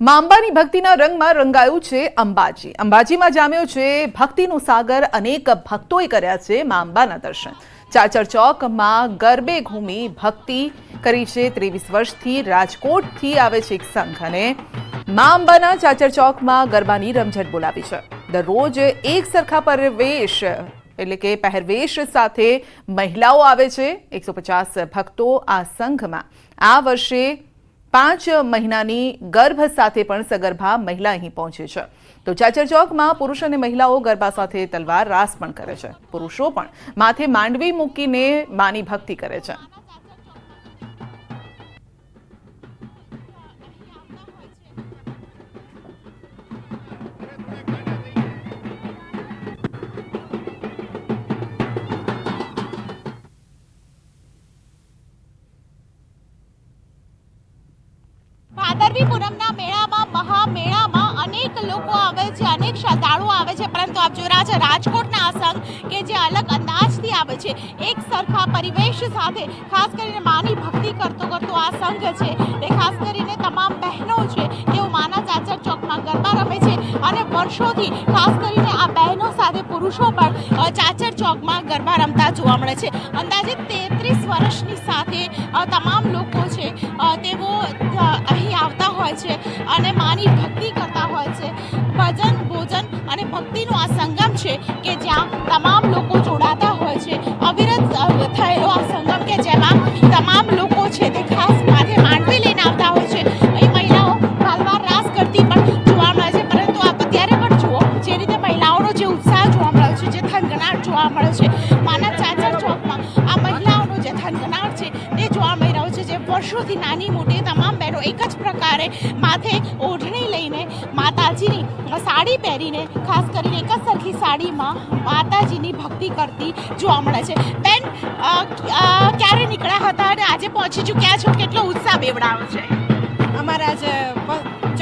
માં અંબાની ભક્તિના રંગમાં રંગાયું છે અંબાજી. અંબાજીમાં જામ્યો છે ભક્તિનો સાગર. અનેક ભક્તોએ કર્યા છે માં અંબાના દર્શન. ચાચર ચોકમાં ગરબે ઘૂમી ભક્તિ કરી છે. 23 વર્ષથી રાજકોટથી આવે છે એક સંઘ અને માં અંબાના ચાચર ચોકમાં ગરબાની રમઝટ બોલાવી છે. દરરોજ એક સરખા પહેરવેશ એટલે કે પહેરવેશ સાથે મહિલાઓ આવે છે. 150 ભક્તો આ સંઘમાં. આ વર્ષે 5 મહિનાની ગર્ભ સાથે પણ સગર્ભા મહિલા અહીં પહોંચે છે. તો ચાચર ચોકમાં પુરુષ અને મહિલાઓ ગરબા સાથે તલવાર રાસ પણ કરે છે. પુરુષો પણ માથે માંડવી મૂકીને માની ભક્તિ કરે છે. ભાદરવી પૂનમના મેળામાં મહામેળામાં અનેક લોકો આવે છે, અનેક શ્રદ્ધાળુઓ આવે છે, પરંતુ આપ જોઈ રહ્યા છો રાજકોટના આ સંઘ કે જે અલગ અંદાજથી આવે છે, એક સરખા પરિવેશ સાથે ખાસ કરીને માની ભક્તિ કરતો આ સંઘ છે તે ખાસ કરીને તમામ બહેનો છે તેઓ માના ચાચર ચોકમાં ગરબા રમે છે અને વર્ષોથી ખાસ કરીને આ બહેનો સાથે પુરુષો પણ ચાચર ચોકમાં ગરબા રમતા જોવા મળે છે. અંદાજે 33 વર્ષની સાથે તમામ લોકો છે તેઓ અહીં આવતા હોય છે અને માની ભક્તિ કરતા હોય છે. ભજન ભોજન અને ભક્તિનો આ સંગમ છે કે જ્યાં તમામ લોકો જોડાતા હોય છે. અવિરત થયેલો આ સંગમ કે જેમાં તમામ લોકો છે તે ખાસ માથે માંડવી લઈને આવતા હોય છે. અહીં મહિલાઓ તલવાર રાસ કરતી પણ જોવા મળે છે, પરંતુ આપ અત્યારે પણ જુઓ જે રીતે મહિલાઓનો જે ઉત્સાહ જોવા મળે છે, જે થનગનાટ જોવા મળે છે માના ચાચર ચોકમાં, આ મહિલાઓનો જે થનગનાટ છે તે જોવા મળી રહ્યો છે. જે વર્ષોથી નાની મોટી તમામ બહેનો એક જ પ્રકારે માથે ઓઢણી લઈને માતાજીની સાડી પહેરીને ખાસ કરીને એક જ સરખી સાડીમાં માતાજીની ભક્તિ કરતી જોવા મળે છે. બેન, ક્યારે નીકળ્યા હતા અને આજે પહોંચી ચૂક્યા છો? કેટલો ઉત્સાહ બેવડાવે છે? અમારા આજે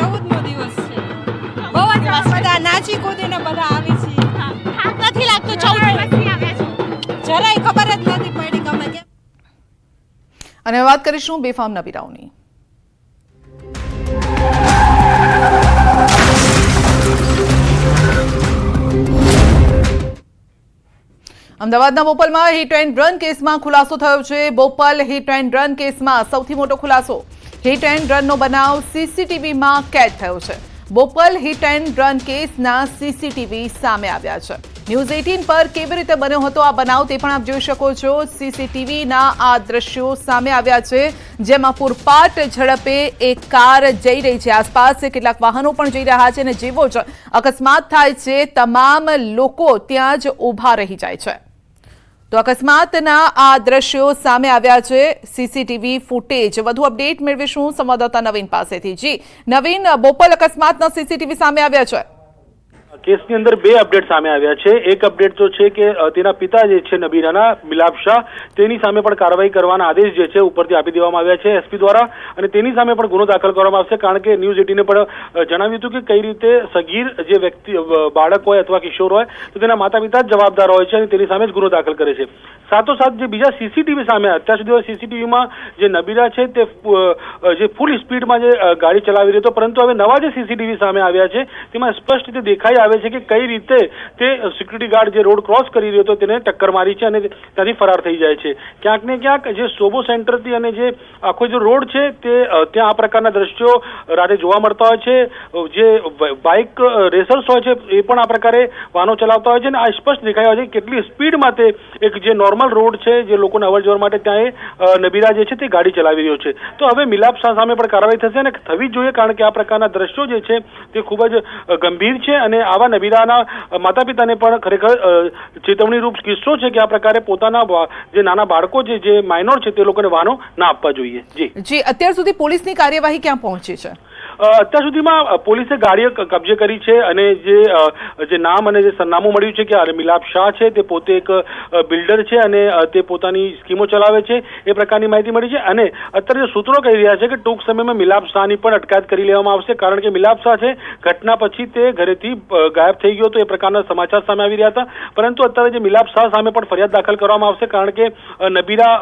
14મો દિવસ છે. બહુ જ બધા નાચી કૂદીને બધા આવી છીએ. થાક નથી લાગતો? 14 દિવસથી આવ્યા છો. જરાય ખબર જ નથી પડી ગમે કેમ. અને વાત કરીશું બેફામ નબીરાઓની. અમદાવાદના બોપલમાં હિટ એન્ડ રન કેસમાં ખુલાસો થયો છે. બોપલ હિટ એન્ડ રન કેસમાં સૌથી મોટો ખુલાસો. હિટ એન્ડ રનનો બનાવ સીસીટીવીમાં કેદ થયો છે. બોપલ હિટ એન્ડ રન કેસના સીસીટીવી સામે આવ્યા છે. ન્યૂઝ 18 પર કેવી રીતે બન્યો હતો આ બનાવ તે પણ આપ જોઈ શકો છો. સીસીટીવીના આ દ્રશ્યો સામે આવ્યા છે જેમાં પૂરપાટ ઝડપે એક કાર જઈ રહી છે. આસપાસ કેટલાક વાહનો પણ જઈ રહ્યા છે અને જેવો જ અકસ્માત થાય છે તમામ લોકો ત્યાં જ ઊભા રહી જાય છે. તો અકસ્માતના આ દ્રશ્યો સામે આવ્યા છે. CCTV footage. વધુ અપડેટ મેળવીશું સંવાદદાતા નવીન પાસેથી. જી નવીન, બોપલ અકસ્માતના સીસીટીવી સામે આવ્યા છે. કેસની અંદર 2 અપડેટ સામે આવ્યા છે. એક અપડેટ તો છે કે તેના પિતા જે છે નબીરાના મિલાપ શાહ, તેની સામે પણ કાર્યવાહી કરવાના આદેશ જે છે ઉપરથી આપી દેવામાં આવ્યા છે એસપી દ્વારા, અને તેની સામે પણ ગુનો દાખલ કરવામાં આવશે. કારણ કે ન્યૂઝ 18 પણ જણાવ્યું હતું કે કઈ રીતે સગીર જે વ્યક્તિ બાળક હોય અથવા કિશોર હોય તો તેના માતા પિતા જ જવાબદાર હોય છે અને તેની સામે જ ગુનો દાખલ કરે છે. સાથોસાથ જે બીજા સીસીટીવી સામે અત્યાર સુધી સીસીટીવીમાં જે નબીરા છે તે જે ફૂલ સ્પીડમાં જે ગાડી ચલાવી રહ્યો હતો, પરંતુ હવે નવા જે સીસીટીવી સામે આવ્યા છે તેમાં સ્પષ્ટ રીતે દેખાઈ આવે છે કે કઈ રીતે તે સિક્યુરિટી ગાર્ડ જે રોડ ક્રોસ કરી રહ્યો હતો તેને ટક્કર મારી છે અને ત્યાંથી ફરાર થઈ જાય છે. ક્યાંક ને ક્યાંક જે સોબો સેન્ટરથી અને જે આખો જે રોડ છે તે ત્યાં આ પ્રકારના દ્રશ્યો રાતે જોવા મળતા હોય છે. જે બાઇક રેસર્સ હોય છે એ પણ આ પ્રકારે વાહનો ચલાવતા હોય છે અને આ સ્પષ્ટ દેખાઈ આવે છે કે કેટલી સ્પીડમાં તે એક જે નોર્મલ રોડ છે જે લોકોને અવરજવર માટે ત્યાં નબીરા જે છે તે ગાડી ચલાવી રહ્યો છે. તો હવે મિલાપ શાહ સામે પણ કાર્યવાહી થશે અને થવી જ જોઈએ, કારણ કે આ પ્રકારના દ્રશ્યો જે છે તે ખૂબ જ ગંભીર છે અને આવા નબીરાના માતા પિતાને પણ ખરેખર ચેતવણીરૂપ કિસ્સો છે કે આ પ્રકારે પોતાના જે નાના બાળકો જે માઇનોર છે તે લોકોને વાહનો ના આપવા જોઈએ. જી, અત્યાર સુધી પોલીસની કાર્યવાહી ક્યાં પહોંચી છે? અત્યાર સુધીમાં પોલીસે ગાડીઓ કબજે કરી છે અને જે નામ અને જે સરનામું મળ્યું છે કે મિલાપ શાહ છે તે પોતે એક બિલ્ડર છે અને તે પોતાની સ્કીમો ચલાવે છે એ પ્રકારની માહિતી મળી છે. અને અત્યારે સૂત્રો કહી રહ્યા છે કે ટૂંક સમયમાં મિલાપ શાહની પણ અટકાયત કરી લેવામાં આવશે, કારણ કે મિલાપ શાહ છે ઘટના પછી તે ઘરેથી ગાયબ થઈ ગયો હતો એ પ્રકારના સમાચાર સામે આવી રહ્યા હતા. પરંતુ અત્યારે જે મિલાપ શાહ સામે પણ ફરિયાદ દાખલ કરવામાં આવશે, કારણ કે નબીરા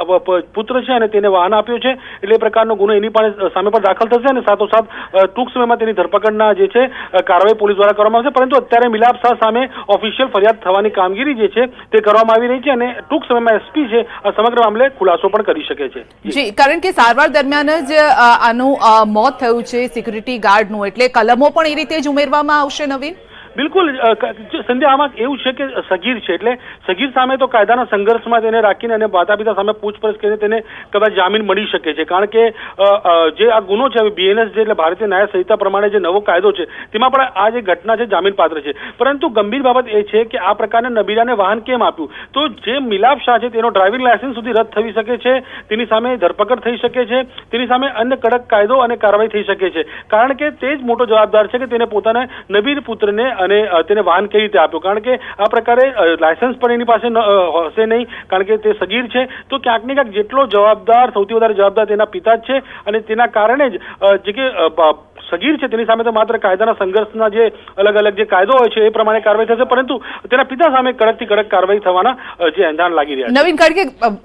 પુત્ર છે અને તેને વાહન આપ્યું છે એટલે એ પ્રકારનો ગુનો એની પણ સામે પણ દાખલ થશે અને સાથોસાથ ટૂંક સમયમાં તેની ધરપકડના જે છે કાર્યવાહી પોલીસ દ્વારા કરવામાં આવશે, પરંતુ અત્યારે મિલાપ શાહ સામે ઓફિશિયલ ફરિયાદ થવાની કામગીરી જે છે તે કરવામાં આવી રહી છે અને ટૂંક સમયમાં એસપી છે આ સમગ્ર મામલે ખુલાસો પણ કરી શકે છે. જી, કારણ કે સારવાર દરમિયાન જ આનું મોત થયું છે સિક્યુરિટી ગાર્ડનું, એટલે કલમો પણ એ રીતે જ ઉમેરવામાં આવશે. નવીન, બિલકુલ સંધ્યા, આમાં એવું છે કે સગીર છે એટલે સગીર સામે તો કાયદાના સંઘર્ષમાં તેને રાખીને અને માતા પિતા સામે પૂછપરછ કરીને તેને કદાચ જામીન મળી શકે છે, કારણ કે જે આ ગુનો છે BNS જે એટલે ભારતીય ન્યાય સંહિતા પ્રમાણે જે નવો કાયદો છે તેમાં પણ આ જે ઘટના છે જામીન પાત્ર છે. પરંતુ ગંભીર બાબત એ છે કે આ પ્રકારના નબીરાને વાહન કેમ આપ્યું, તો જે મિલાપ શાહ છે તેનો ડ્રાઇવિંગ લાયસન્સ સુધી રદ થઈ શકે છે, તેની સામે ધરપકડ થઈ શકે છે, તેની સામે અન્ય કડક કાયદો અને કાર્યવાહી થઈ શકે છે, કારણ કે તે જ મોટો જવાબદાર છે કે તેને પોતાના નબીર પુત્રને અને તેને વાહન કઈ રીતે આપ્યું, કારણ કે આ પ્રકારે લાયસન્સ પણ એની પાસે હશે નહીં, કારણ કે તે સગીર છે. તો ક્યાંક ને ક્યાંક જેટલો જવાબદાર, સૌથી વધારે જવાબદાર તેના પિતા જ છે અને તેના કારણે જ જે કે સગીર છે તેની સામે તો માત્ર કાયદાના સંઘર્ષના જે અલગ અલગ જે કાયદો હોય છે એ પ્રમાણે કાર્યવાહી થશે, પરંતુ તેના પિતા સામે કડકથી કડક કાર્યવાહી થવાના જે એંધાણ લાગી રહ્યા છે. નવીન, કારણ કે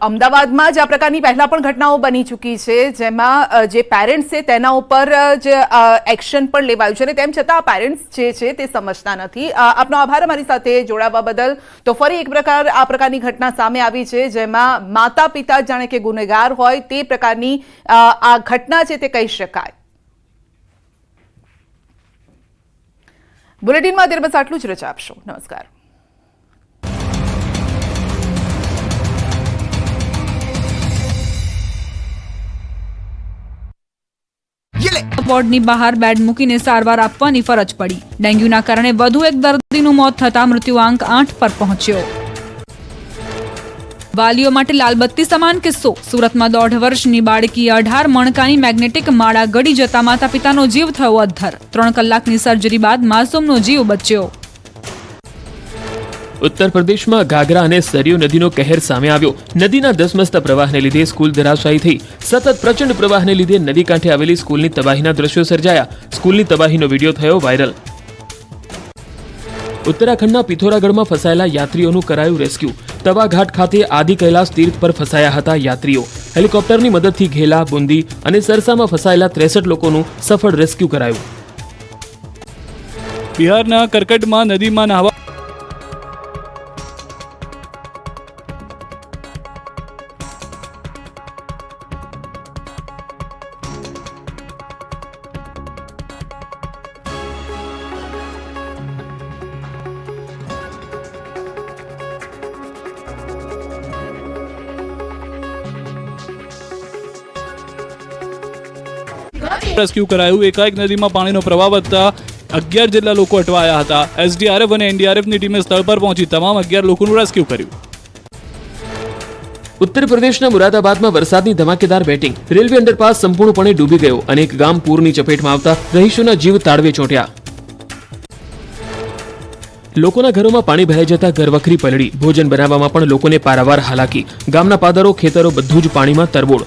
અમદાવાદમાં જ આ પ્રકારની પહેલા પણ ઘટનાઓ બની ચૂકી છે જેમાં જે પેરેન્ટ્સ છે તેના ઉપર જ એક્શન પણ લેવાયું છે અને તેમ છતાં આ પેરેન્ટ્સ જે છે તે સમજતા નથી. આપનો આભાર અમારી સાથે જોડાવા બદલ. તો ફરી એક આ પ્રકારની ઘટના સામે આવી છે જેમાં માતા પિતા જાણે કે ગુનેગાર હોય તે પ્રકારની આ ઘટના છે તે કહી શકાય. બુલેટિનમાં અત્યારે બસ આટલું જ. રજા આપશો. નમસ્કાર. વોર્ડની બહાર બેડ મૂકીને સારવાર આપવાની ફરજ પડી. ડેન્ગ્યુના કારણે વધુ એક દર્દીનું મોત થતા મૃત્યુઆંક 8 પર પહોંચ્યો. વાલીઓ માટે લાલબત્તી સમાન કિસ્સો. સુરતમાં 1.5 વર્ષની બાળકી 18 મણકાની મેગ્નેટિક માળા ગળી જતા માતા પિતાનો જીવ થયો અદ્ધર. 3 કલાકની સર્જરી બાદ માસૂમનો જીવ બચ્યો. ઉત્તર પ્રદેશમાં ઘાઘરા અને સરયુ નદીનો કહેર સામે આવ્યો. નદીના ધસમસતા પ્રવાહને લીધે સ્કૂલ ધરાશાયી થઈ. સતત પ્રચંડ પ્રવાહને લીધે નદી કાંઠે આવેલી સ્કૂલની તબાહીના દ્રશ્યો સર્જાયા. સ્કૂલની તબાહીનો વિડીયો થયો વાયરલ. ઉત્તરાખંડના પિથોરાગઢમાં ફસાયેલા યાત્રીઓનું કરાયું રેસ્ક્યુ. તવાઘાટ ખાતે આદિ કૈલાસ તીર્થ પર ફસાયા હતા યાત્રીઓ. હેલિકોપ્ટરની મદદથી ઘેલા, બુંદી અને સરસામાં ફસાયેલા 63 લોકોનું સફળ રેસ્ક્યુ કરાયું. બિહારના કરકટમાં નદીમાં નહાવા રેસ્ક્યુ કરાયું. એકાએક નદીમાં પાણીનો પ્રવાહ વધતા 11 જેટલા લોકો અટવાયા હતા. SDRF અને NDRFની ટીમે સ્થળ પર પહોંચી તમામ 11 લોકોનું રેસ્ક્યુ કર્યું. ઉત્તર પ્રદેશના મુરાદાબાદમાં વરસાદની ધમાકેદાર બેટિંગ. રેલવે અંડરપાસ સંપૂર્ણપણે ડૂબી ગયો અને એક ગામ પૂરની ચપેટમાં આવતા રહીશોના જીવ તાળવે ચોંટ્યા. લોકોના ઘરોમાં પાણી ભરાઈ જતા ઘરવખરી પલળી. ભોજન બનાવવામાં પણ લોકોને પારાવાર હાલાકી. ગામના પાદરો, ખેતરો બધું જ પાણીમાં તરબોળ.